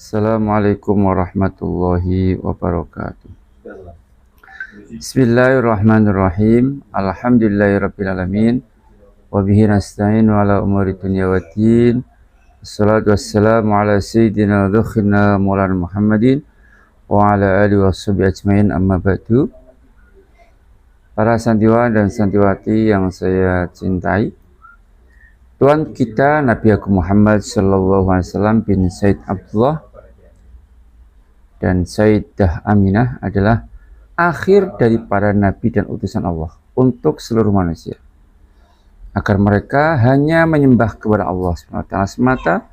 Assalamualaikum warahmatullahi wabarakatuh. Bismillahirrahmanirrahim. Alhamdulillahirrabbilalamin. Wabihi nasta'in wa ala umuri dunya waddin. Assalatu wassalamu ala sayyidina dhukhina maulana Muhammadin wa ala alihi wa sahbihi ajmain, amma ba'du. Para santiwan dan santiwati yang saya cintai, Tuhan kita Nabi Agung Muhammad Sallallahu Alaihi Wasallam bin Said Abdullah dan Sayyidah Aminah adalah akhir dari para nabi dan utusan Allah untuk seluruh manusia, agar mereka hanya menyembah kepada Allah SWT semata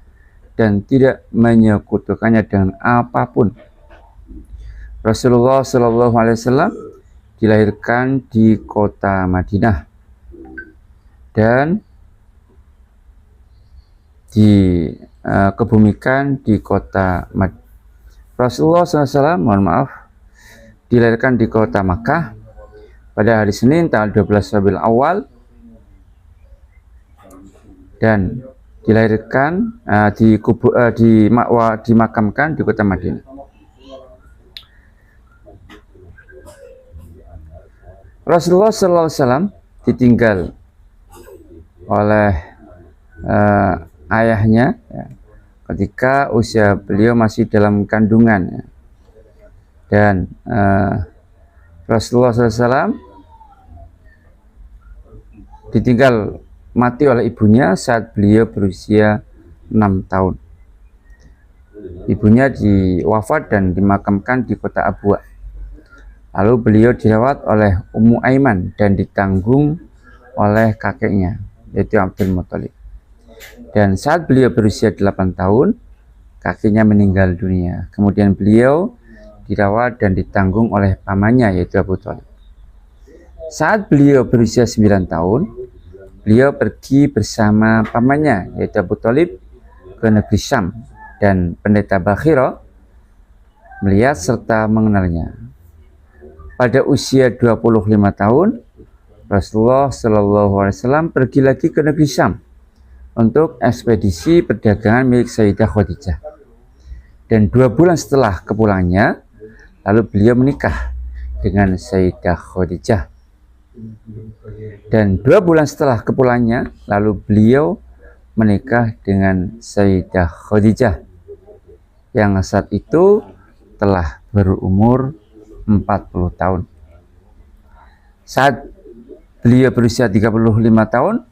dan tidak menyekutukannya dengan apapun. Rasulullah Sallallahu Alaihi Wasallam dilahirkan di kota Madinah dan dikebumikan di kota Rasulullah SAW, mohon maaf, dilahirkan di kota Makkah pada hari Senin tanggal 12 Rabiul Awal dan dilahirkan dimakamkan di kota Madinah. Rasulullah SAW ditinggal oleh ayahnya ketika usia beliau masih dalam kandungan, dan Rasulullah SAW ditinggal mati oleh ibunya saat beliau berusia 6 tahun. Ibunya wafat dan dimakamkan di kota Abwa. Lalu beliau dirawat oleh Ummu Aiman dan ditanggung oleh kakeknya, yaitu Abdul Muthalib. Dan saat beliau berusia 8 tahun, kakeknya meninggal dunia. Kemudian beliau dirawat dan ditanggung oleh pamannya, yaitu Abu Thalib. Saat beliau berusia 9 tahun, beliau pergi bersama pamannya, yaitu Abu Thalib, ke negeri Syam, dan pendeta Bakhira melihat serta mengenalnya. Pada usia 25 tahun, Rasulullah SAW pergi lagi ke negeri Syam untuk ekspedisi perdagangan milik Sayyidah Khadijah. Dan 2 bulan setelah kepulangannya, lalu beliau menikah dengan Sayyidah Khadijah. Dan 2 bulan setelah kepulangannya, lalu beliau menikah dengan Sayyidah Khadijah yang saat itu telah berumur 40 tahun. Saat beliau berusia 35 tahun,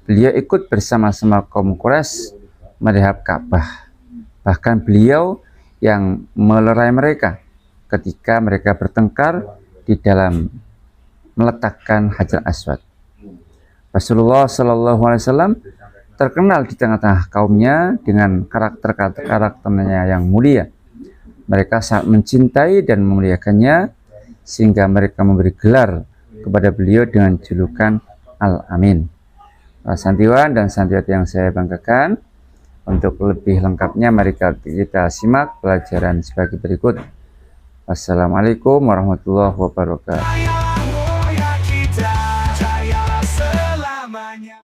beliau ikut bersama-sama kaum Quraisy merehab Ka'bah. Bahkan beliau yang melerai mereka ketika mereka bertengkar di dalam meletakkan Hajar Aswad. Rasulullah SAW terkenal di tengah-tengah kaumnya dengan karakternya yang mulia. Mereka sangat mencintai dan memuliakannya, sehingga mereka memberi gelar kepada beliau dengan julukan Al-Amin. Santiwan dan santiwati yang saya banggakan, untuk lebih lengkapnya mari kita simak pelajaran sebagai berikut. Wassalamualaikum warahmatullahi wabarakatuh.